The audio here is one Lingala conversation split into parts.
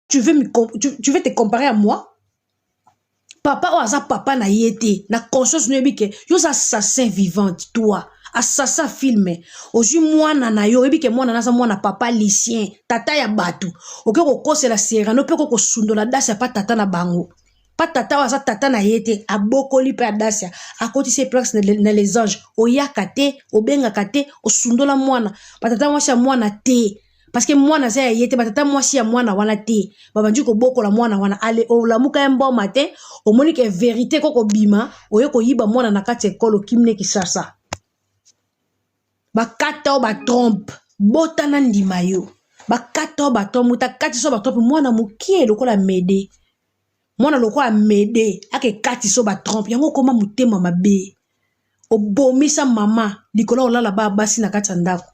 tu veux te comparer à moi? Papa ou aza papa na yete na conscience no ebike yo za assassin vivante toi assassin filmé oju mwana na yo ebike mwana na za mwana papa lycien tata ya batu oke ko kosela sera no pe ko sundola dasa pa tata na bango pa tata aza tata na yete abokoli pe adasa akoti se place na les anges oyaka te obengaka te osundola mwana patata mwasha mwana te parce que mwana za yete batata mwasi ya mwana wana te babandi ko bokola mwana wana ale olamuka embo matin omoni ke vérité koko bima oye ko yiba mwana na kati ekolo kimne kisasa bakata o ba trompe botana ndima yo bakata o ba trompe mutakati so ba trompe mwana mukie lokola mede mwana lokola mede ake kati so ba trompe yango koma mutema mabe obomisa mama likola olala ba basi na kati ndako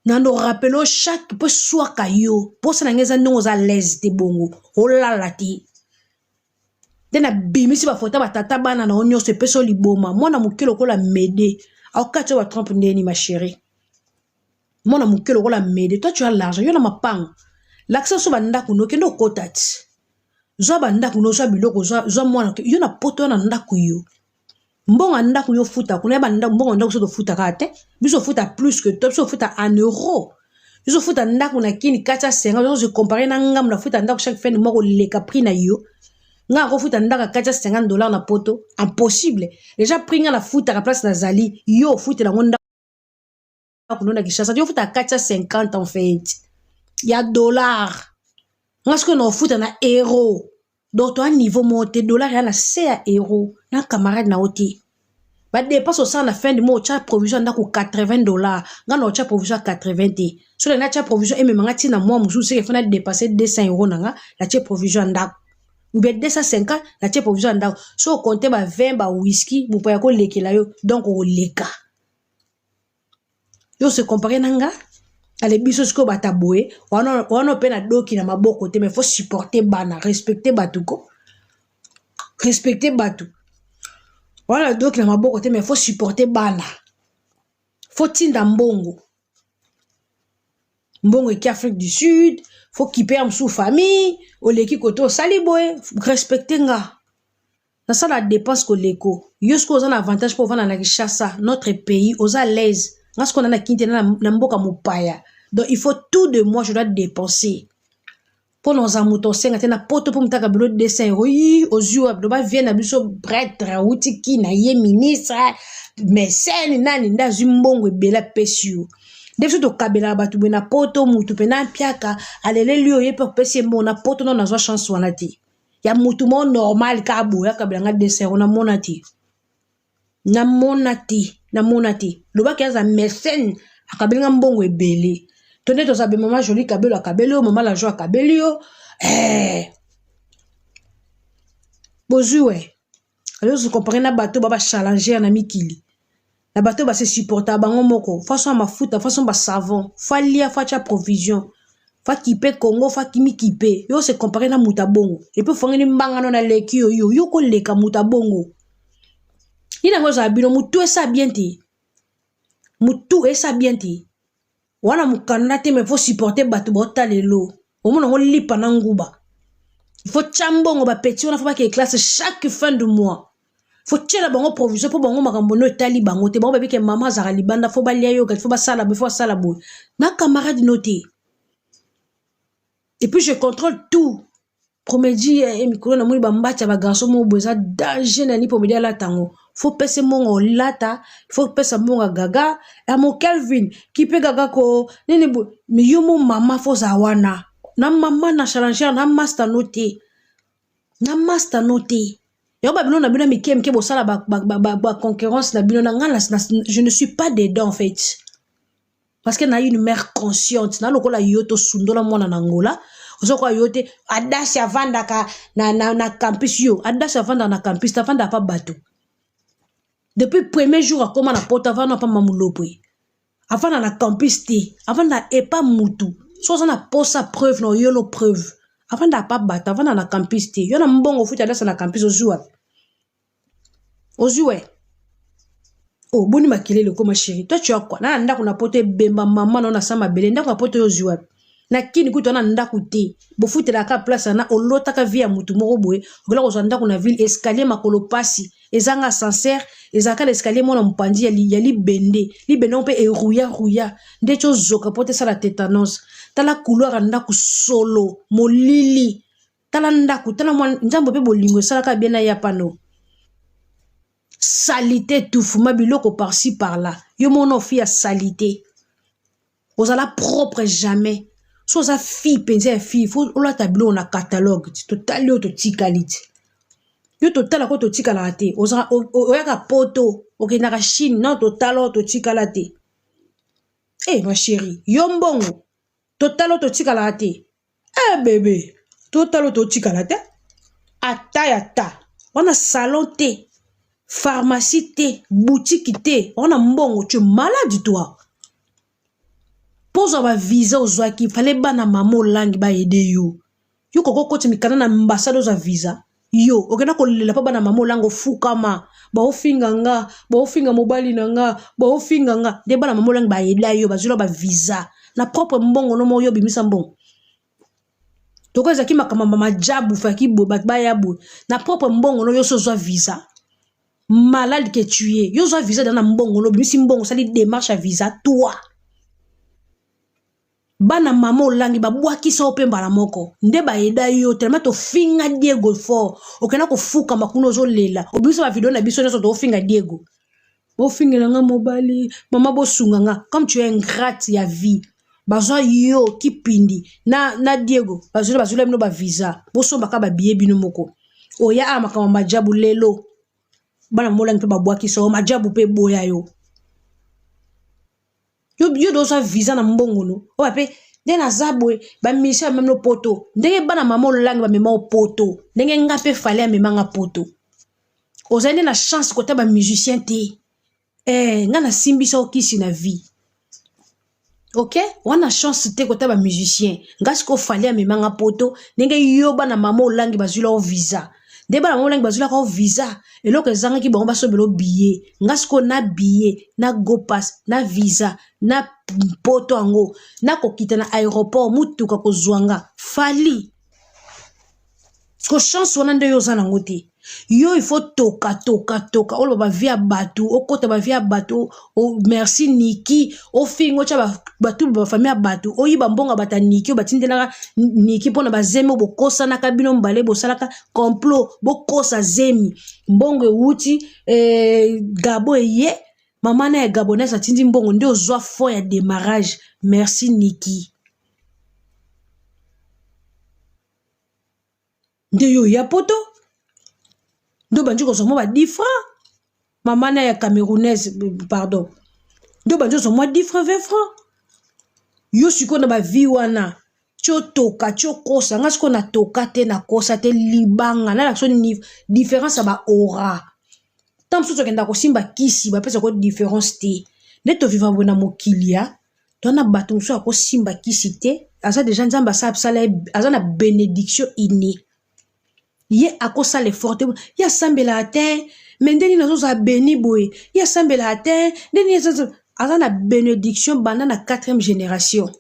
nando rappelo chaque peu soit kayo posa na ngeza ndongo za l'aise te bongo olala ti dena bimisi ba fota ba tata bana na onyo se peso liboma mwana mukelo kola mede au kacho wa trompe ndeni ma chérie mwana mukelo kola mede toi tu as l'argent yo na mapang l'accès so banda kuno kendo kotati zo banda kuno zo biloko zo mwana yo na poto na ndako yo mbonga ndako yo futa kuna banda mbonga ndako so to futa kate biso futa plus que top so futa en euro biso futa ndako na kini kacha senga je comparer na ngam na futa ndako chaque fin de mois ko leka prix na yo nga ko futa ndaka kacha $50 na poto impossible déjà prix nga na futa ka place na zali yo futa na ngonda kuno na kishasa yo futa kacha 50 en fait ya dollar nga ce que no futa na euro donc toi niveau monté dollar ya na c'est à euro na camarade na oti ba dépense au sang la fin du mois cha provision ndako $80 nga no cha provision 80 so na cha provision et même nga tina moi musu c'est que fana dépasser 200 € nga la cha provision ndako ou bien 250 la cha provision ndako so compter ba 20 ba whisky bu pa ko lekela yo donc o leka yo se comparer nanga ale biso sko bataboye wana pe na doki na maboko te mais faut supporter bana respecter batuko respecter batu wana doki na maboko te mais faut supporter bana faut tinda mbongo qui Afrique du Sud faut qu'il perde sous famille o leki koto saliboye respecter nga na ça la dépense ko leko yo sko za na avantage pour vendre na Kinshasa notre pays aux à l'aise parce qu'on a na kinte na mboka mopaya donc il faut tout de moi je dois dépenser pour nos amoutons senga tena poto pour mutaka bilo 200 € aux yeux do ba vient na biso prêtre outi ki na ye ministre mécène nani nda zimbongo bela pesio depuis to kabela batu bena poto mutu pena piaka alele lio ye pour pesi mona poto non na zo chance wana ti ya mutu mo normal ka boya kabela nga 200 € na monati lo ba kaza mécène akabelinga mbongo ebele tonne to sabe mama joli kabelo akabelo mama la joie akabelio bozue alors se comparer na bateau ba challenger na mikili na bateau ba se supporter bango moko façon mafuta façon ba savon fa lia fa cha provision fa kipe Congo fa kimi kipe yo se comparer na mutabongo et puis fongeni mbangano na leki yo ko leka mutabongo ina ngoza bino mutu esa bien ti wana mukanda te mais faut supporter batu bota lelo omona ngo lipa na nguba il faut chambongo ba petit on a faut pas que classe chaque fin de mois faut tchela bango provision pour bango makambo no etali bango te bango ba bike mama zara libanda faut ba lia yo faut ba sala bo na camarade noté et puis je contrôle tout promédi et mikolo na moni ba mbacha ba garçon mo boza danger na ni promédi la tango faut pese mongo lata faut pese mongo gaga ya mo Kelvin qui peut gaga ko nene bo mais yo mo mama faut zawana na mama na challenger na master noté yo ba bino na bino mikem ke bo sala ba concurrence na bino na ngala je ne suis pas dedans en fait parce que na une mère consciente na lokola yoto sundola mwana na ngola ozoko yote adasi avanda ka na campus yo adasi avanda na campus ta vanda pa bateau depuis premier jour à comment na porte avant pas mamulopwe avant na campus té avant na e pas mutu so ça na posa preuve no yolo preuve avant na pas bateau avant na campus té yo na mbongo futa adasi na campus ozua oh boni makilele ko ma chérie toi tu as quoi na ndako na poto bemba maman na sama bele ndako na poto ozua na kini kutu na ndaku te bofuti la ka place na olota ka via mutu moko boye okola ko zanda na ville escalier makolo pasi ezanga ascenseur ezaka l'escalier mona mpandi ya li bende on peut rouya nde cho zoka pote sala tétanos tala couloir ndaku solo molili tala ndaku tala mwa nzambo pe bolingo sala ka bien na ya pano salité tout fuma biloko par-ci par-là yo mono fi ya salité ozala propre jamais so za fille penser fille faut la tableau na catalogue total yo to tikalite yo total ko to tikala te ozala oyaka poto okendaka Chine non total to tikala te ma chérie yo mbongo total to tikala te bébé total to tikala te ata on a salon te pharmacie te boutique te on a mbongo tu es malade toi. Pose ba visa ozwaki fallait bana mamo langi ba aider yo koko koti mikana na ambassade za visa yo okena ko lela pa bana mamo lango fukama ba ofinga mobali nanga ba ofinga nga de bana mamo langi ba aider yo bazula ba visa na propre mbongo no mo yo bimisa mbongo toko ezaki makama majabu faki bo ba yabu na propre mbongo no yo so zwa visa malade que tu es yo zwa visa dans mbongo no bimisi mbongo sali démarche à visa toi bana mama langi babwaki so pemba la moko nde ba eda yo tellement to finga Diego fort okena ko fuka makuno zo lela obiso ba video na biso nso to finga Diego o finga nga mobali mama bo sunga nga comme tu es ingrate ya vie bazwa yo kipindi na Diego bazula mino ba visa bo so baka ba billet bino moko oya amaka majabu lelo bana molangi pe babwaki so majabu pe boya yo yo dosa visa na mbongo no o ape dena zabwe ba misha même no poto ndenge bana mama langi ba mema o poto ndenge ngape fale a mema nga poto ozali na chance kota ba musicien te nga na simbisa okisi na vie OK wana chance te kota ba musicien ngasi ko fale a mema nga poto ndenge yo bana mama langi bazula o visa de bana mama langi bazula ko visa eloko ezanga ki bango basobelo billet ngasko na billet na go pass na visa na poto ango na kokita na aéroport mutuka kozwanga fali ko chance wana nde yo zana ngote yo il faut toka olo ba via batu okota ba via batu o merci Niki o fingo cha batu ba famille batu o yiba mbonga bata Niki o batindela Niki pona ba zemi bo kosa na kabino mbale bo salaka complot bo kosa zemi mbongo wuti Gabo ye mama na Gabonese atindi mbongo nde ozwa fo ya démarrage merci Niki nde yo ya poto do banjo ko somo ba 10 francs mama na ya camerounaise pardon do banjo somo 10 francs 20 francs yo siko na ba vie wana cho toka cho kosa nga siko na toka te na kosa te libanga na la so ni différence ba aura tant so kenda ko simba kisi ba pesa ko différence te neto vivant bona mokilia tona bato so ko simba kisi te asa déjà nzamba sa sala asa na bénédiction innée ye akosa le forte ya sambela ate mendeni nazo za béni boy ya sambela ate ndeni azana bénédiction banda na 4e génération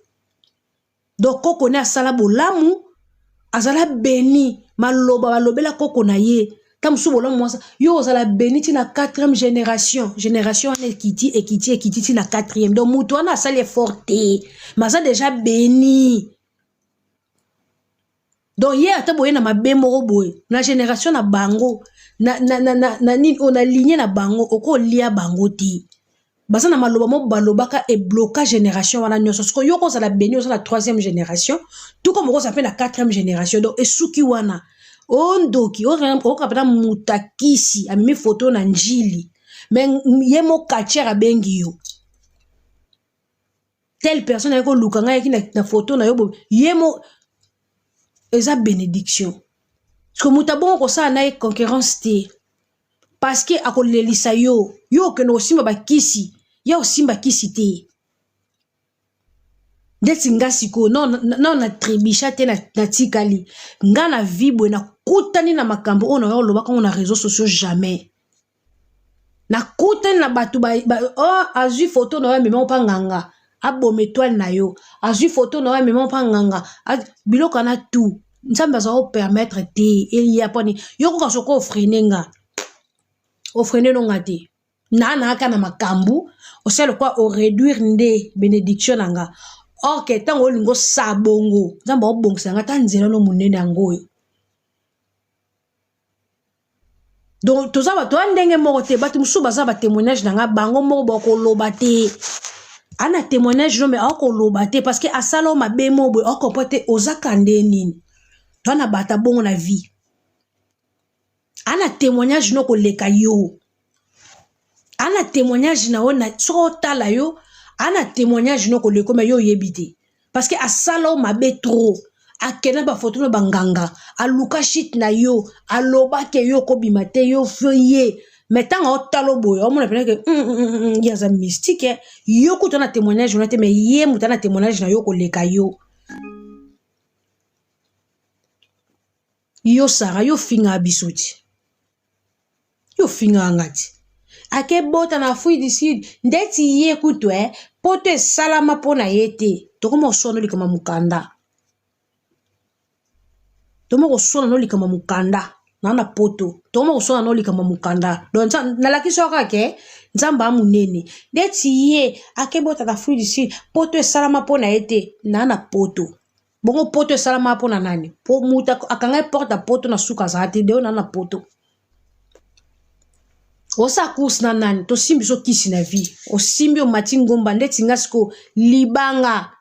donc koko na sala bolamu azala béni maloba balobela koko na ye tamsu bolamu mwasa yo azala béni ti na 4e génération na ekiti ti na 4e donc mutu wana sala forte maza déjà béni. Donc hier ata boye na mabemo boye na génération na bango na ni on a ligné na bango oko lia bango ti basa na maloba mo balobaka e bloquer génération wana nyoso sko yoko za la béni oza la 3e génération tout comme on s'appelle la 4e génération donc esuki wana ondoki o kapena mutakisi amimi photo na njili mais yemo kachera bengi yo telle personne ayeko lukanga yaki na photo na yo yemo eza bénédiction parce que mutabon ko sa na concurrence te parce que akolelisa yo ke no simba bakisi ya osimba kisi te ndeti ngasiko non na tribisha te na tikali nga na vibwe na kutani na makambo ono yo lobaka na réseaux sociaux jamais na kutani na batu ba azui photo na yo mema pa nganga abome étoile na yo azui photo na yo amema mpa nganga biloko na tout nzambe aza permettre te elia poni yo koka soko ofrene nga ofrene nonga te na aka na makambu osala kwa o réduire nde bénédiction nanga or que tango olingo sabongo nzambe obongisa nga ta nzela no munene yango donc toza bato ndenge moko te bato musu baza ba témoignage nanga bango moko bokoloba te ana témoignage no mais okoloba te parce que asala mabe mo boy okopote ozaka nde nini to na bata bongo na vie ana témoignage no koleka yo ana témoignage na ona so tala yo ana témoignage no koleka mais yo yebite parce que asala mabe trop akena ba photo no banganga aluka shit na yo aloba ke yo ko bimate yo feye mais tant o talo boy o mona pena que yaza mystique yo kutana témoignage on te mais ye mutana témoignage na yo koleka yo yo sara yo finga bisuti yo finga ngati ake bota na fui d'ici ndeti ye kutwe poto salama pona yete to komo sono likama mukanda tomo kosona no likama mukanda na poto tomo kosona no likama mukanda donc na la kiso kake nzamba munene ndeti ye ake bota na fui d'ici poto salama pona yete na poto bongo poto salama pona nani po muta akanga porta poto na suka zati de na poto osa course na nani to simbi so kisi na vie o simbi o matingomba ndeti ngasko libanga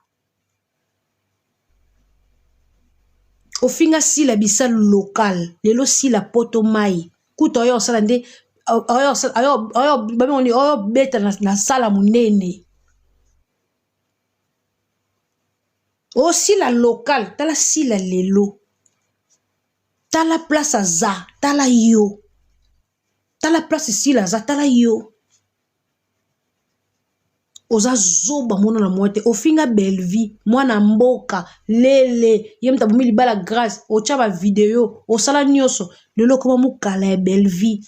o finga si la bisal local lelo si la poto mai kuto yo sala nde ayo babe oni oyo beta na sala munene o si la local tala si la lelo tala place aza tala yo tala place ici la za tala yo oza zoba mona na moite ofinga belle vie mwana mboka lele ye mtabumi libala grâce ocha ba video osala nyoso lelo koma mukala ya belle vie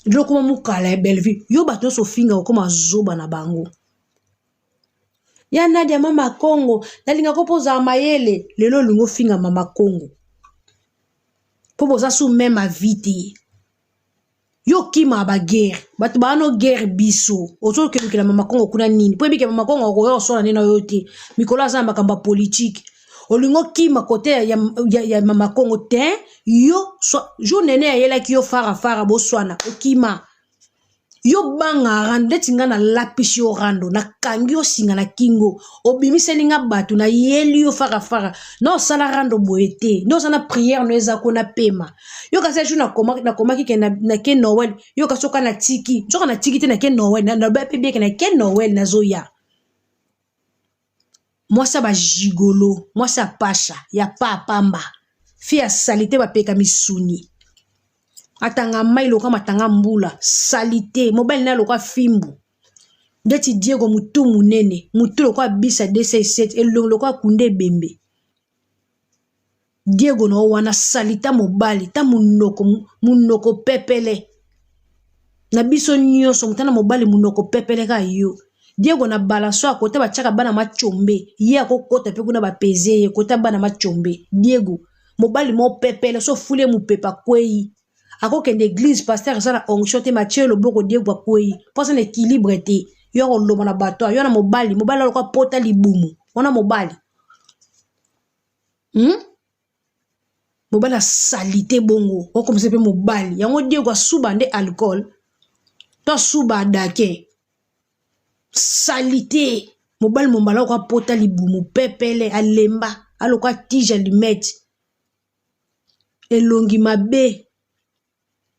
lelo koma mukala ya belle vie yo bato so finga okoma zoba na bango ya Nadia mama Congo nalinga kopoza mayele lelo lingo finga mama Congo po boza sou même a vite yo kima ba guerre bato ba no guerre biso ozo ke la mama Congo kuna nini po bike mama Congo ko yo so na nina yo te mikolo za makamba politique olingo kima côté ya mama Congo te yo so jo nene ya yela ki yo fara bo swana okima yo banga rande tinga na lapisi yo rando na kangi yo singa na kingo obimiselinga batu na yeli yo fara no sala rando boete no sana prière no eza ko na pema yo ka se na koma ki na ke Noël yo ka soka na tiki soka na tiki te na ke Noël na ba pebe ke na ke Noël na zoya moi ça ba gigolo moi ça pasha ya pamba fi a salité ba peka misuni atanga mai loka matanga mbula salite mobile na loka fimbu ndeti Diego mutu munene mutu loka bisa DC7 elongo loka kunde bembe Diego no wana salita mobali ta munoko pepele na biso nyoso mutana mobali munoko pepele ka yo Diego na balaso akota bachaka bana machombe ye akokota pe kuna bapeze ye kota bana machombe Diego mobali mo pepele so fule mu pepa kwei ako kende église pasteur ça na onction te Mathieu le boko Diego kwei parce un équilibre te yo ko lomo na bato yo na mobali lokwa pota libumu wana mobali mobali salite bongo o comme pe mobali yango Diego suba nde alcool to suba dake salite mobali mombala kwa pota libumu pepele alemba alokwa tige allumette elongi mabe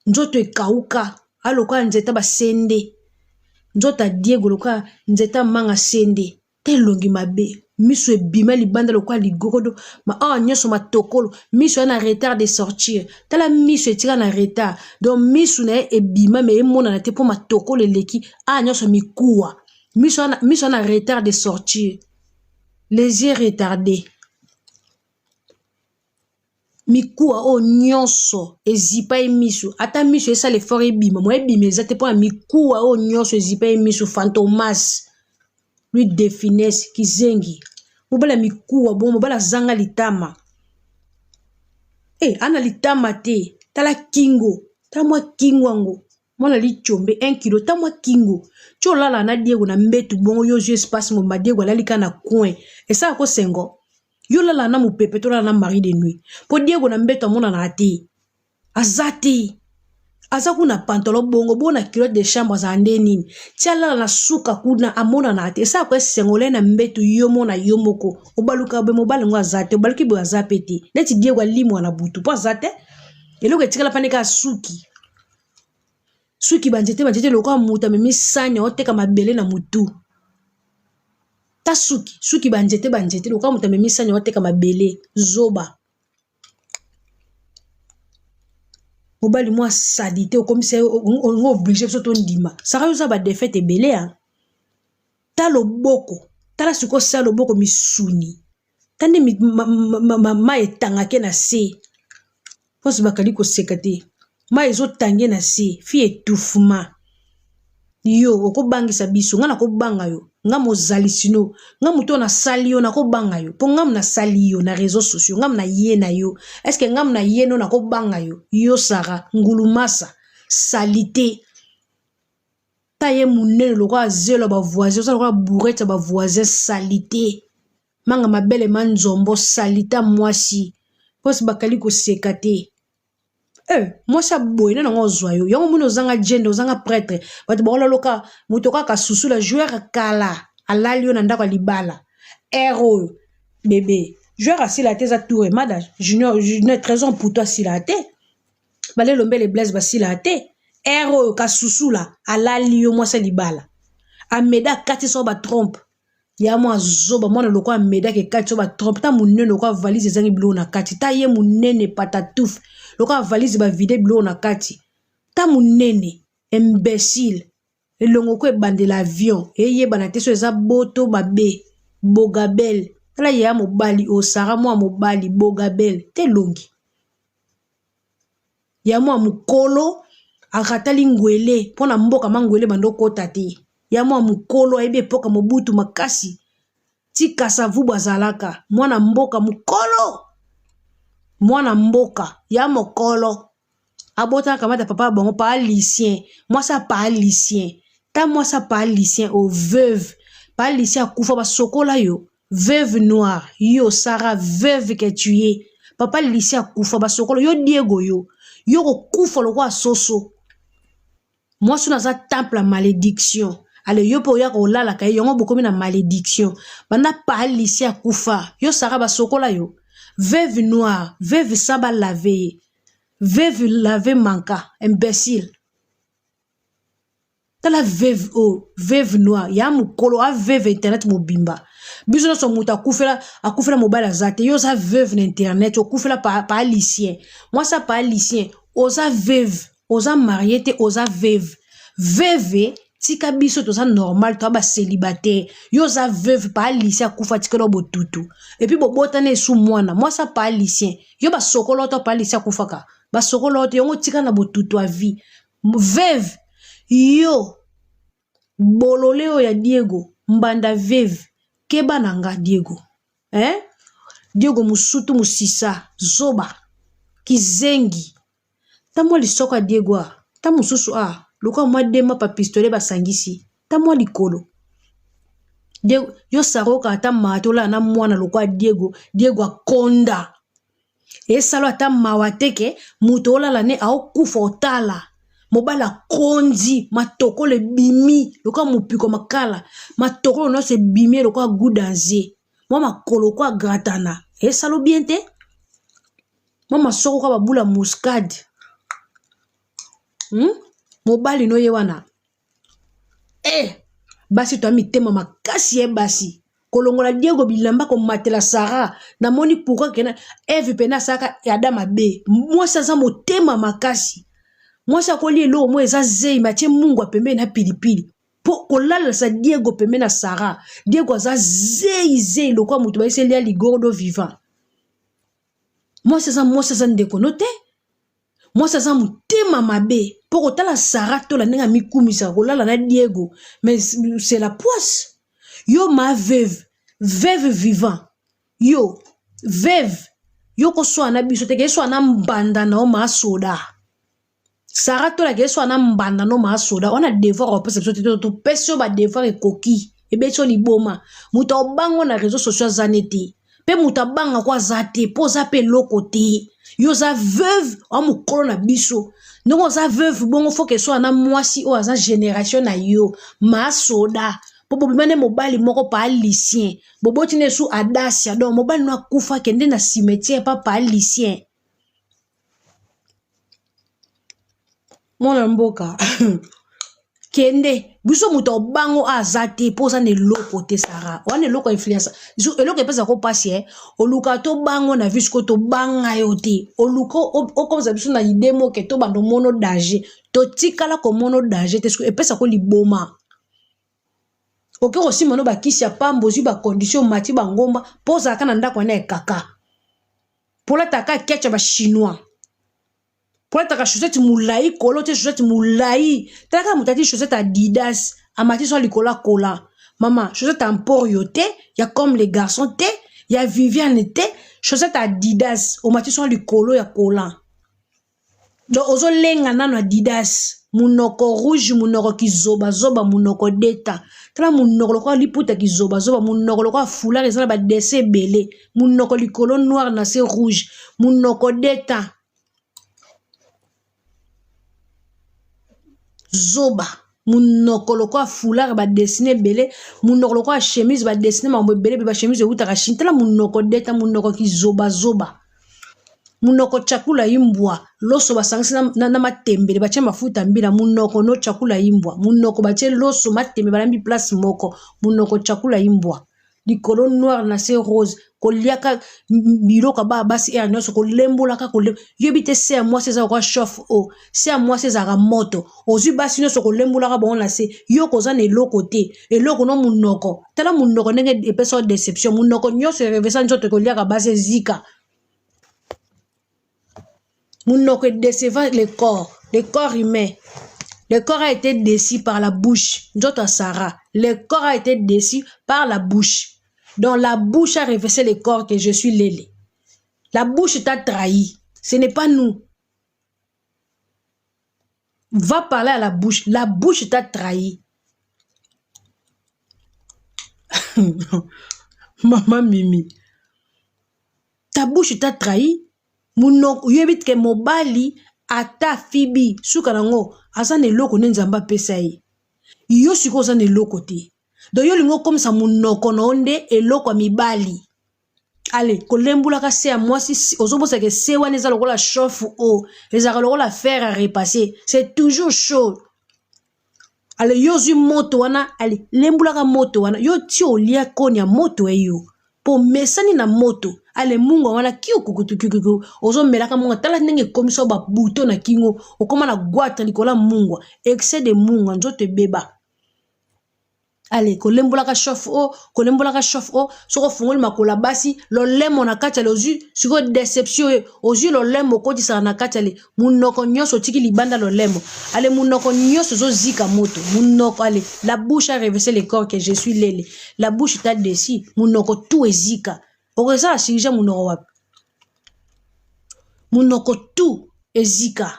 nzoto ekauka alokwa nzeta basende nzota Diego lokwa nzeta manga sende telongi mabe miso ebima libanda lokwa ligodo ma nyoso matokolo miso na retard de sortir tala miso etika na retard donc miso na ebima me emona na te po matokolo eleki nyoso mikuwa miso na retard de sortir les yeux retardés mikuwa o nyonso ezipa emisu ata misu esa le fort ebima mo ebima ezate po mikuwa o nyonso ezipa emisu Fantomas lui Defines Kizengi mobala mikuwa bon mobala zanga litama ana litama te tala kingo tala mwa kingo ango mwana lichombe 1 kilo ta mwa kingo cho lala na Diego na mbetu bongo yo jeu espace mo Diego lalika na coin esa ko sengo yo lala na mupepe to lala na mari de nuit po Diego na mbetu amona na ate azati aza kuna pantalon bongo bona culotte de chambre za ndenini tia lala na suka kuna amona na ate esa ko sengole na mbetu yo mona yo moko obaluka be mobale ngo azate obaluki be azapeti neti Diego alimo na butu po azate eloko etikala panika suki banjete lokwa muta memi sanya oteka mabele na mutu ta suki banjete lokwa muta memi sanya oteka mabele zoba mobali mwa sadité okomisa on obligé so to ndima saka yo za ba défaite ebele a ta loboko tala siko sa loboko misuni tande ma etangake na se posi bakali ko sekate ma ezo tange na se fi étouffement yo okobangisa biso nga na kobanga yo nga mozali sino nga muto na sali yo na kobanga yo po nga na sali yo na réseaux sociaux nga na ye na yo est-ce que nga na ye no na kobanga yo Sara ngulumasa salité ta ye munene loko azelo ba voisin ça loko bourrette ba voisin salité manga mabele manzombo salita mwasi posi bakali ko sekate moi ça boy na ngo zwayo yango muno zanga gender zanga prêtre batu ba loka mutoka ka susu la joueur kala alalio na ndako libala héros bébé joueur asila te za tour mada junior trésor pour toi sila te balé lombele blaise basila te héros ka susu la alalio moi ça libala ameda kati so ba trompe ya mo azoba mwana lokwa meda ke kati so ba trompe ta munene lokwa valise zangi blo na kati ta ye munene patatuf lokwa valise ba vide blo na kati ta munene imbécile elongo ko ebande l'avion eye banate so eza boto babe bogabel tala ya mobali o Sara mo mobali bogabel te longi ya mo mukolo akatali ngwele pona mboka mangwele bando kota te ya mwa mukolo ebe poka mobutu makasi tika savu bazalaka mwana mboka mukolo mwana mboka ya mokolo abota kamata papa bongo pa lycien moi ça pas lycien ta moi ça pas lycien au veuve pas lycien kufa ba sokola yo veuve noire yo Sara veuve que tu es papa lycien kufa ba sokola yo Diego yo ko kufa lo kwa soso moi sous dans un temple à malédiction. Ale yo po ya ko lala kay yongo bokomi na malédiction banda pa lycée akufa yo Sara ba sokola yo veuve noire veuve saba laver veuve laver manka imbécile tala veuve noire ya mukolo a veuve internet mobimba biso no so muta akufela mobile zate yo sa veuve na internet okufela pa lycée moi ça pa lycée oza veuve oza marié te oza veuve tika biso to ça normal to ba célibataire yo za veuve pa lycée akufa tikelo botutu et puis botane sous mwana moi ça pa lycée yo ba sokolo to pa lycée akufaka ba sokolo to yo tika na botutu a vie veuve yo bololeo ya Diego mbanda veuve keba nanga Diego Diego musutu musisa zoba Kizengi tamwa lisoko Diego ta mususu lokwa mwa dema pa pistolet basangisi ta mwa likolo yo saroka ata matola na mwana lokwa Diego akonda esalo ata mawateke muto olala ne aokufa otala mobala konzi matokole bimi lokwa mupiko makala matokole no se bimi lokwa gudanze mwa makolo kwa gratana esalo bien te mwa masoko kwa babula muscade mobali no ye wana basi to mitema makasi basi kolongola Diego bilamba ko matela Sara na moni pourquoi kena Eve pena saka ya dama be moi ça za motema makasi moi ça koli lo moi za zei matie mungu pembe na pilipili po kolala sa Diego pembe na Sara Diego za zei lokwa mutu ba iseli ya ligordo vivant Moi c'est ça ndéconnoté. Moi ça mutema mabe. Pour autant la Sarah to la nenga mikumisa kolala na Diego. Mais c'est la poisse. Yo ma veuve vivant. Yo veuve. Yo ko so na biso te ke so na mbanda na o ma soda. Sarah to la ke so na mbanda no ma soda. On a devoir au perception to peso ba devoir e koki. E beso liboma. Muta obango na réseaux sociaux zaneti. Pe muta banga kwa zate poza pe lokote. Yo za veuve o mukolo na biso. Non za veuve bongo faut que soit na mwasi o za génération na yo ma soda. Popo bimane mobali moko pa lycéen. Bobo tine sou Adasia donc mobali no akufa kende na cimetière pa lycéen. Mona mboka. Kende biso muto bango azate poza ne loko te Sara wane loko influence zo eloko epesa ko pasi oluka to bango na visko to banga yo te oluko o comme ça biso na idemo ke to bando mono danger to tikala ko mono danger te sko epesa ko liboma oke aussi mono ba kisi ya pambozi ba condition mati ba ngomba poza kana ndako na kaka pola taka ketcha ba chinois. Pour être chaussette moulaï, colote chaussette moulaï. T'as qu'à moutati chaussette Adidas, à mati sur l'écola cola. Maman, chaussette en port yoté, y a comme les garçons té, y a Viviane té, chaussette Adidas, au mati sur l'écolo ya cola. Donc, ozo lenga nano Adidas, munoko rouge, munoko ki zoba, munoko deta. T'as munoko loko liputa ki zoba, munoko loko foulard, et ça ba dessé belé, munoko l'écolo noir na c'est rouge, munoko deta. Zoba munoko loko foulard ba dessiné belé munoko loko chemise ba dessiné mambo belé ba chemise utaka shintela munoko deta munoko ki zoba munoko chakula imbwa loso basangisi na matembele bache mafuta mbila munoko no chakula imbwa munoko bache loso matembe balambi place moko munoko chakula imbwa likolo noir na se rose koliaka biloka ba basi e nyonso kolembolaka yebite se à moi c'est ça quoi chauffe o c'est à moi c'est ça moto ozu basi nyonso kolembolaka bon na se yo koza ne lokote e loko no munoko tala munoko ndenge epeso déception munoko nyonso revesa njoto koliaka base zika munoko décevant le corps humain. Le corps a été déçu par la bouche. Njoto Sarah. Le corps a été déçu par la bouche. Donc la bouche a révélé le corps que je suis Lélé. La bouche t'a trahi. Ce n'est pas nous. Va parler à la bouche. La bouche t'a trahi. Maman Mimi. Ta bouche t'a trahi. Munoko yebit ke mobali ata fibi sukanango asane loko nenzamba pesai. Yo siko sane loko te. Do yo lingo comme ça munoko nonde e loko amibali. Allez, kolembula ka se à moi si ozobo se ke se wane za lokola chauffe o, les a lokola fer à repasser. C'est toujours chaud. Allez, yo zu moto wana, allez, lembula ka moto wana. Yo ti olia konya moto e yo. Po mesani na moto. Ale mungo wana kiyo kukutukuku ozo melaka mungo tala nenge komiso ba buto na kingo okoma na gwata likola mungo excès de mungo nzote beba ale kolembola ka chauffe o soko fungoli makola basi lo lemo na kati lozu siko déception ozu lo lemo koti sa na kati ale munoko nyoso tiki libanda lo lemo ale munoko nyoso zo zika moto munoko ale la bouche a révélé le corps que je suis Lélé la bouche t'a déçu munoko tout ezika. Oko ça sirija munoko wapi munoko tu ezika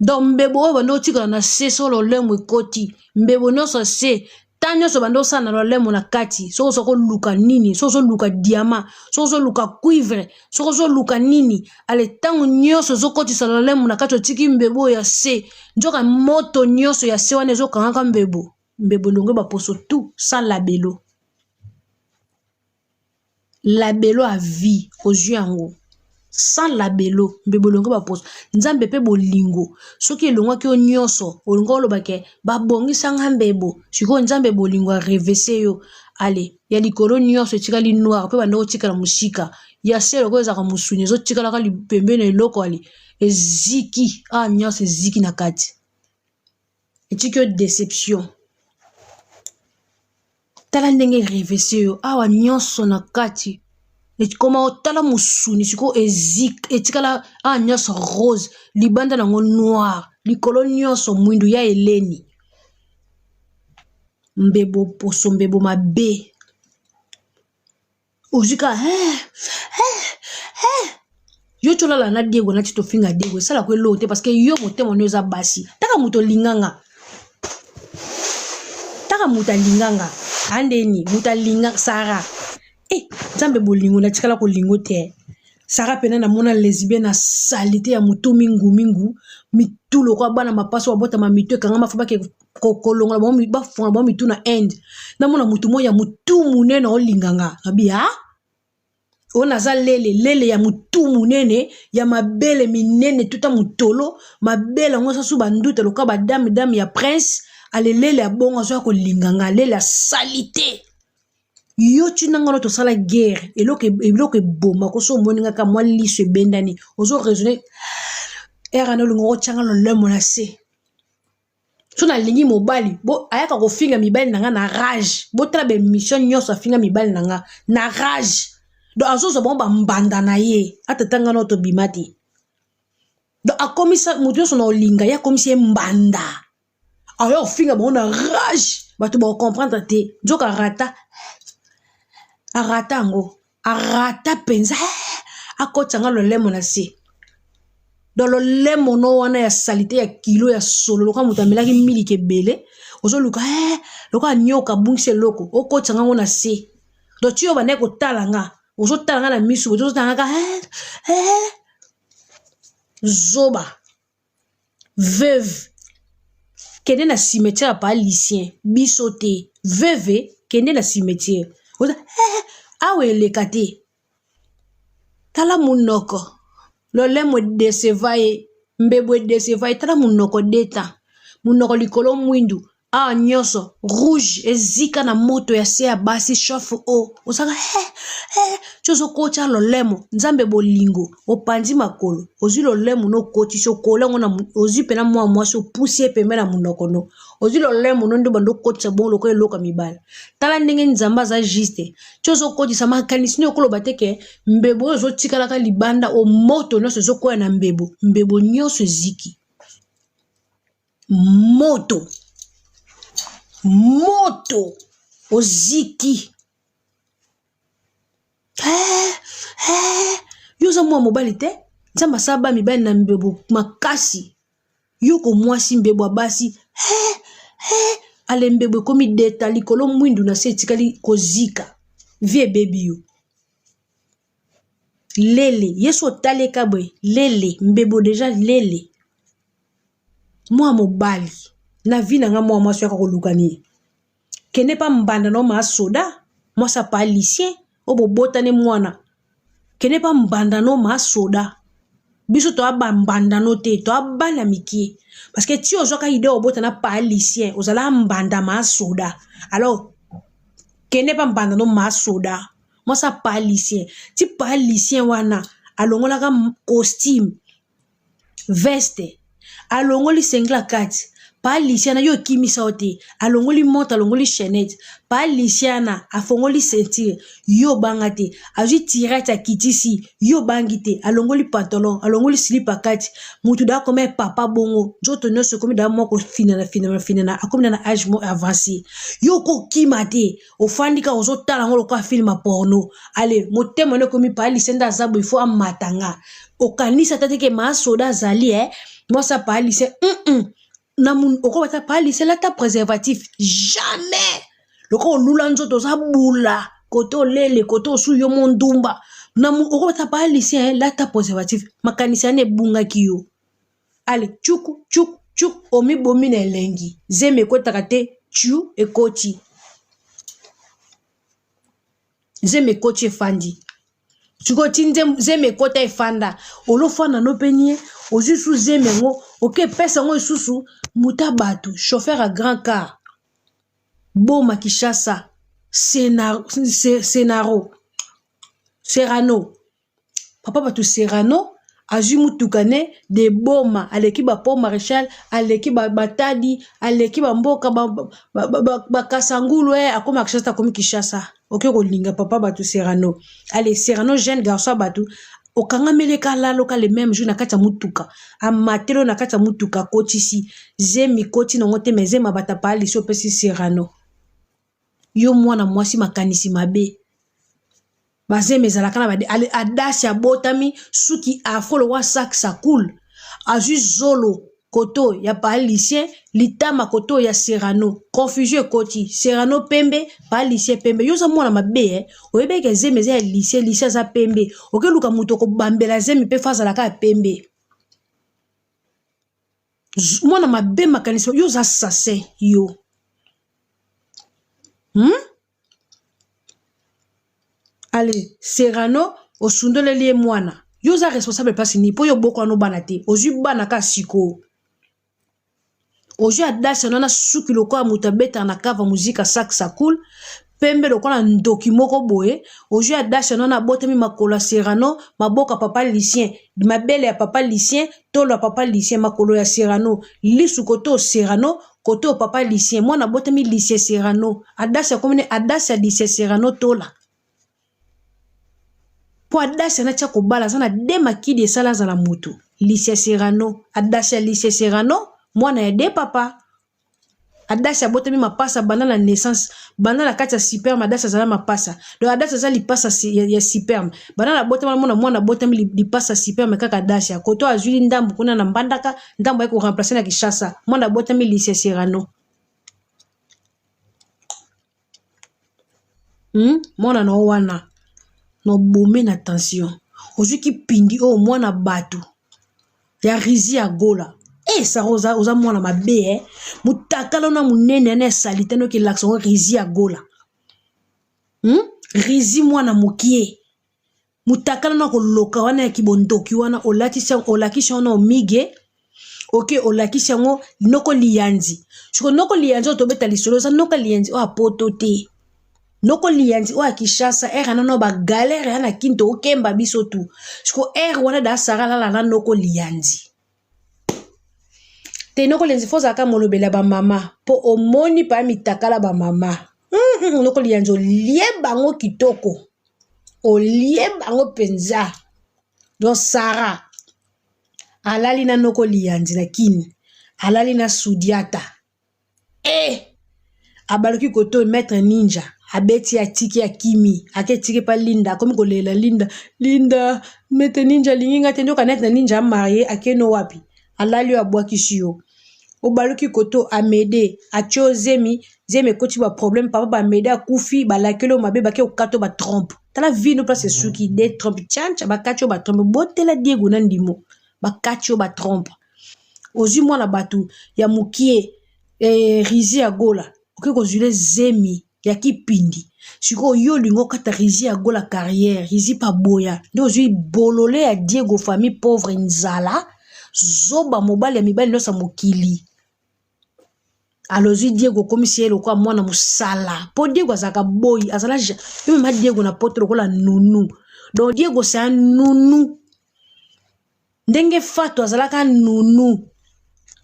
donc mbebo bando tika na seso lo lemo ekoti mbebo nyonso se tanyo so bando sana lo lemo na kati soko luka nini soko luka diamant soko luka cuivre soko luka nini ale tango nyonso zokoti sa lo lemo na kati tiki mbebo ya se njoka moto nyonso ya se wane zo kanga mbebo longo ba poso tout sans labelo. Labelo a vie aux yeux en haut. Sans labelo, mbebelongo ba pose. Nzambe pe bolingo. Soki elongwa ki onyoso, olongo lobake ba bongi sanga mbebo. Siko nzambe bolingo a revese yo. Ale, ya likolo nyonso tika li noir pe bando tika la musika. Ya selo ko ezaka musuni zo tika la ka li pembene loko ali. Eziki, nyonso eziki na kati. Etiki déception. Tala ndenge revese yo awa nyonso na kati et comment otala musuni siko ezik etikala nyonso rose libanda nango noir likolo nyonso mwindu ya eleni mbebo poso mbebo mabe ozika yo tolala na diego na tito finga diego sala ko lote parce que yo motema nyoza basi taka muto linganga andeni muta linga Sara nzambe bolingo na tikala ko lingo te Sara pena na mona lesbienne na salite ya mutu mingu mitulo kwa bana mapaso wa bota ma mitu kanga mafuba ke kokolonga ba fonga ba mitu na end na mona mutu moya mutu munene olinganga abia ona za lele ya mutu munene ya mabele minene tuta mutolo mabele ngosa su bandute loka ba dame ya prince ale lele ya bongo zo ko linganga lele ya salite yo tunanga to sala guerre eloke bomba ko so moninga ka mwa liso bendani ozo raisonner era no lungo changa lo lemo na se so na lingi mobali bo ayaka ko finga mibali nanga na rage bo tra be mission nyoso finga mibali nanga na rage do azozo bomba mbanda na ye atatanga no to bimati do akomisa mutu so no linga ya komisa mbanda ayo finga bo na rage ba to ba comprendre te joka arata penza akotanga lo lemo na se dans le lemo no wana ya salite ya kilo ya solo loka mutamelaki milike bele ozo luka loka nyoka bungse loko okotanga ngona se do tiyo bane ko talanga ozo talanga na misu ozo talanga zoba veuve kende na cimetière pa lycien bisote veuve kende na cimetière ozo awe lekate tala munoko lo lemo desevaye mbebo desevaye tala munoko deta munoko likolo mwindu nyoso rouge ezika na moto ya se ya basi chauffe o osaka chozo kocha lo lemo nzambe bolingo opandi makolo ozi lo lemo no koti so kolengo na ozi pena mwa so poussier pembe na munoko no ozi lo lemo no ndo bando kocha bon loko eloka mibala tala ndenge nzamba za juste chozo koti sama kanisi no kolo bateke mbebo ozo tikala ka libanda o moto no so ko na mbebo nyoso ziki moto oziki yoza mwa mobali te nzamba saba mibali na mbebo makasi yoko mwasi mbebo basi ale mbebo komi deta likolo mwindu na se tikali kozika vie baby yo lele yeso tale kabwe lele mbebo deja lele mwa mobali na vie na nga mwa mwasi yaka kolukani kene pa mbanda no ma soda mwasa pa lycée obo botane mwana kene pa mbanda no ma soda biso to aba mbanda no te to abana miki parce que ti ozoka ide obotana pa lycée ozala mbanda ma soda alors kene pa mbanda no ma soda mwasa pa lycée ti pa lycée wana alongola ka costume veste alongoli sengla kati pa lisiana yo kimisa ote alongoli monta alongoli chaînette pa lisiana afongoli ceinture yo bangate aji tirette a kitisi yo bangite alongoli pantalon alongoli slip akati mutu da comme papa bongo joto nyonso comme da moko finana akomi na âge mo avancé yo ko kimate ofandika ozotala ngolo ka film porno ale motema ne komi pa lisenda zabo il faut amatanga okanisa tateke ma soda zali moi ça pa lise namun oko bata pa lise la ta préservatif jamais loko lula nzoto za bula koto lele koto su yo mondumba namun oko bata pa lise la ta préservatif makanisa ne bunga kiyo ale chuk omi bomi na lengi zeme ko takate chu ekoti zeme koche fandi chuko tinze zeme kota efanda olofana no penye ozusu zemengo oke pesa ngo susu mutabatu chauffeur à grand car boma Kishasa Serrano papa batu Serrano azu mutukane de boma aleki ba pont maréchal aleki ba batadi aleki ba mboka ba kasangulu akoma Kishasa komi Kishasa ok kolinga papa batu Serrano. Allez, Serrano jeune garçon batu. Okanga meleka lalo ka le même jour na kata mutuka. Amatelo na kata mutuka koti si. Zemi koti na ngote mezema bata pali so pesi Serrano. Yo mwana mwasi makanisi mabe. Bazeme zalakana bade adasi abotami suki afolo wa sak sa cool. Azu zolo koto ya pa lycée litama koto ya Serrano. Confusion koti Serrano pembe pa lycée pembe. Yo za mwana mabe oyebe ke zeme za lycée za pembe. Oke luka muto ko bambela zeme pe faza la ka pembe. Mwana mabe makanisi yo za sase yo. Allez, Serrano, au sundole lié moana. Yo za responsable parce ni po yo boko no banate. Ozu banaka siko. Ozu adase nona suki loko mutabeta na kava muzika saksa cool. Pembe loko na ndoki moko boye. Ozu adase nona botemi makolo Serrano, maboka papa lycien. Mabele ya papa lycien, tolo ya papa lycien makolo ya Serrano. Lisu koto Serrano, koto papa lycien. Mwana botemi lycée Serrano. Adase komene adase lycée Serrano tola. Po adase na tia kobala sana de makidi esala za la mutu. Lycée Serrano, adase lycée Serrano, mwana ya de papa. Adase abotami mapasa banda la naissance, banda la kati ya sperme adase zala mapasa. Donc adase za li pasa ya sperme. Banda la botami mwana botami li pasa sperme kaka adase ya koto azuli ndambu kuna na mbandaka ndambu ya ko remplacer na Kishasa. Mwana botami lycée Serrano. Mwana no wana. No boumé na tension. Ozu ki pindi o mwana batu. Ya rizi ya gola. Ça oza mwana mabe mutakala na munene na salite no ki l'action rizi ya gola. Rizi mwana mukie. Mutakala na ko loka wana ya kibondoki wana olakisha na omige. Ok olakisha ngo noko lianzi. Chiko noko lianzi otobeta lisolo sa noko lianzi o apoto te. Noko lianzi o Kishasa era no ba galère yana kinto okemba biso tu. Siko wana da sarala la noko lianzi. Te noko lianzi foza ka molobela ba mama po omoni pa mitakala ba mama. Noko lianzi o lieba ngo kitoko. O lieba ngo penza. Don Sara. Alali na noko lianzi na kini. Alali na Sudiata. Abaloki koto maître ninja. Abeti ya tiki ya kimi. Ake tiki pa Linda. Komi kolela Linda. Linda. Maître ninja linginga tendo kanet na ninja marié. Ake no wapi. Alali yo abwa kishiyo. Obaloki koto amede. Atio zemi. Zemi koti ba problème. Papa ba amede a koufi. Ba lakelo mabe. Bake o kato ba trompe. Tala vie no place suki. De trompe. Tchancha ba kacho ba trompe. Bote la Diego nandimo. Ba kacho ba trompe. Ozu mwana batu. Ya mukie. Rizi ya gola. Oke kozule zemi. Ya kipindi. Siko yo lingo kata rizi ya gola carrière. Rizi pa boya. Nde ozui bolole ya Diego famille pauvre nzala. Zoba mobali ya mibali no sa mokili. Alozi Diego komisiye loko mwana musala. Po Diego azaka boy. Azala yo ma Diego na poto loko la nunu. Donc Diego c'est un nunu. Ndenge Fatou azalaka nunu.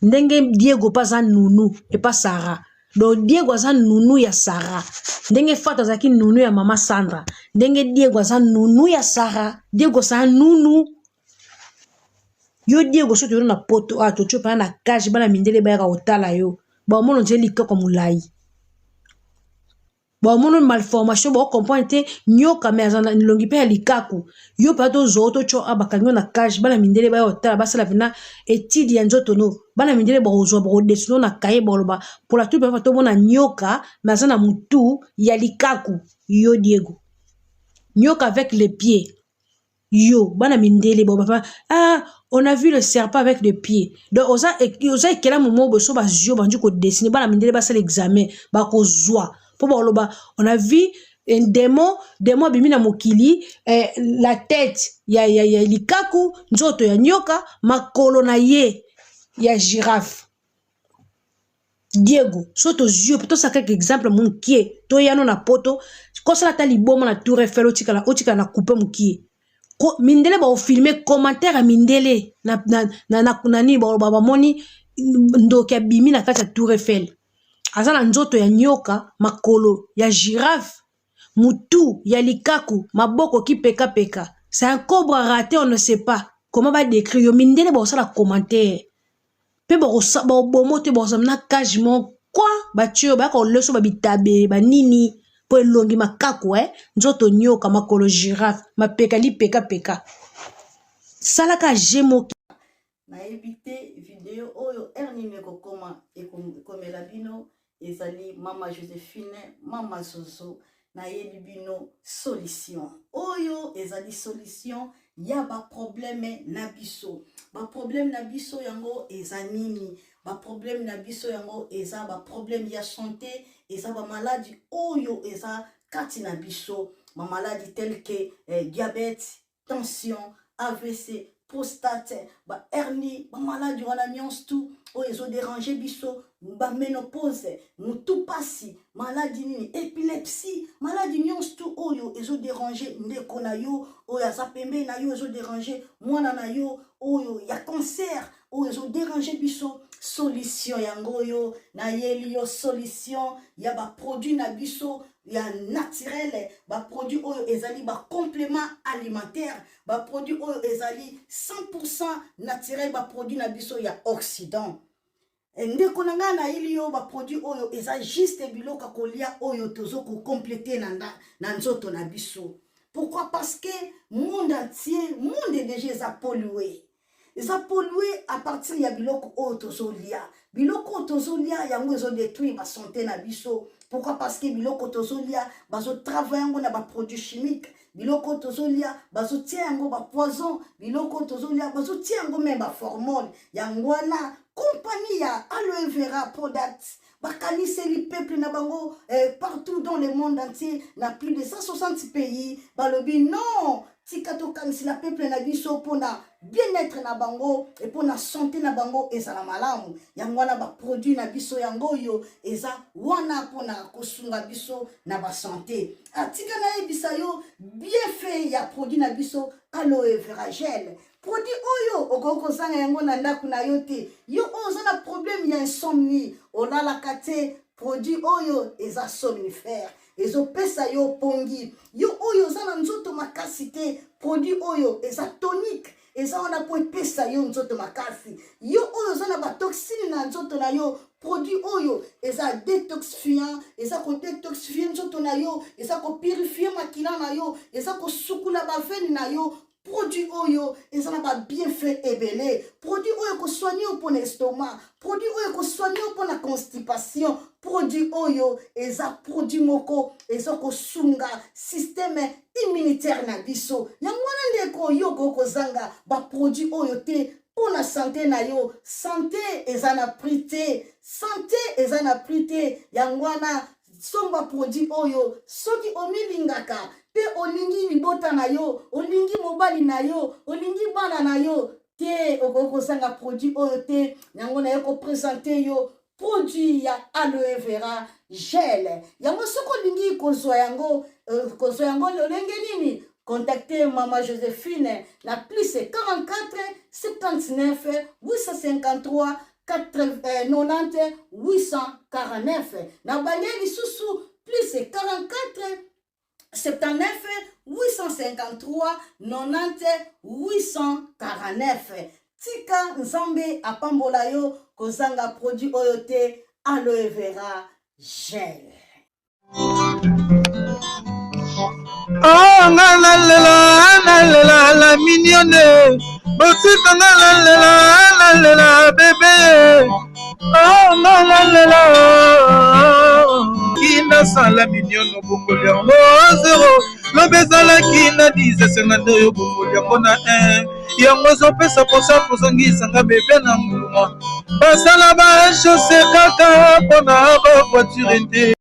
Ndenge Diego pas un nunu. Et pas Sarah. Donc Diego aza nunu ya Sarah. Ndenge Fatou azaki nunu ya mama Sandra. Ndenge Diego aza nunu ya Sarah. Diego c'est un nunu. Yo Diego soto yo na poto to chopa na kaji bana mindele bayaka otala yo. Ba mono nje likoko mulai. Ba mono malformation ba comprendre te nyoka mezana nilongi pe likaku. Yo pa to zoto cho abakanyo na kaji bana mindele bayaka otala basala vina etidi ya nzoto no. Bana mindele ba ozwa ba desino na kaye boloba pour la tout pa to mona nyoka mezana mutu ya likaku yo Diego. Nyoka avec les pieds. Yo, bana mindele bo papa. On a vu le serpent avec les pieds. Donc oza ekela momo bo so ba zio bandu ko dessiner bana mindele ba sel examen ba ko zwa. Po ba loba on a vu un démon bimina mokili la tête ya likaku nzoto ya nyoka makolo na ye ya girafe. Diego, soto zio plutôt ça quelques exemples mon qui to yano na poto ko sala ta liboma na tour Eiffel otika na couper mukie. Mindele ba filmer commentaire à mindele na ni ba moni ndoki abimi na kati ya tour Eiffel azana nzoto ya nyoka makolo ya girafe Moutou, Yalikaku, Maboko qui peka peka. C'est un cobra raté, on ne sait pas. Comment va décrire? Yo mindele bon ça la commentaire. Pe bon mote bon ça na kajimo quoi? Ba tio ba ko leso ba bitabe ba nini po elongi makaku nzoto nyoka makolo girafe ma peka li peka peka. Salaka jemo na évité vidéo oyo erni meko koma ekomela bino ezali mama Joséphine mama Zozo na yebi bino solution oyo ezali solution ya ba problème na biso yango eza nini ba problème na biso yango eza ba problème ya santé eza ba maladie oyo eza kati na biso ma maladie telle que diabète tension AVC prostate, ba hernie, ba maladie wana nyonso tout, o ezo déranger biso, ba ménopause, mutu pasi, maladie nini, épilepsie, maladie nyonso tout oyo ezo déranger ndeko na yo, oyo aza pembe na yo ezo déranger mwana na yo, oyo ya cancer, oyo ezo déranger biso, solution yango yo, na yeli yo solution, ya ba produit na biso, ya naturel, ba produit oyo ezali ba complément alimentaire, ba produit oyo ezali 100% naturel, ba produit na biso ya Occident. Ndeko nanga na ili yo ba produit oyo eza juste biloko kolia oyo tozo ko compléter na nzoto na biso. Pourquoi? Parce que monde entier, monde est déjà pollué. Eza pollué à partir ya biloko oyo tozo lia. Biloko tozo lia yango ezo détruire ba santé na biso. Pourquoi? Parce que biloko tozolia bazo travailler ngo na ba produits chimiques, biloko tozolia bazo tia ngo ba poison, biloko tozolia bazo tia ngo même ba formol. Yangwana compagnie ya aloe vera products bakanise li peuple na bango partout dans le monde entier, na plus de 160 pays, balobi non tikato kanisi la peuple na biso pona bien-être na bango et pona santé na bango ezala malamu yangwana ba produit na biso yango yo eza wana pona kosunga biso na ba santé atika na ebisa yo bien fait ya produit na biso aloe vera gel produit oyo okoko zanga yango na ndaku na yo te yo oza na problème ya insomnie olala kate produit oyo eza somnifère ezo pesa yo pongi yo oyo zana nzoto makasi te produit oyo eza tonique eza wana po pesa yo nzoto makasi yo oyo zana ba toxine na nzoto na yo produit oyo eza détoxifiant eza ko détoxifier nzoto na yo eza ko purifier makila na yo eza ko sukula ba veine na yo produit oyo ezana ba bienfait ebele produit oyo ko soigner pour l'estomac produit oyo ko soigner pour la constipation produit oyo eza produit moko eza ko sunga système immunitaire na biso yangwana ndeko yo ko zanga ba produit oyo te pour la santé na yo santé ezana prité santé ezana prité yangwana somba produit oyo soki omilingaka pe olingi libota na yo olingi mobali na yo olingi bana na yo te okoko sanga produit oyo te yango na yo ko présenter yo produit ya aloe vera gel yango soko olingi kozwa yango lolenge nini contactez Maman Joséphine la plus 44 79 853 90 849 na bangeli susu plus 44 79 853 90 849 tika nzambe apambola yo kozanga produit oyo te aloe vera gel. Oh la mignonne, botika la bébé. Oh la kina sala mignonne bokoli yango 0 lobezala kina 10 yo bokoli yango na 1 yango zopesa posa kozongisanga bebe na mbuma basala ba chose kaka mpona ba voiture te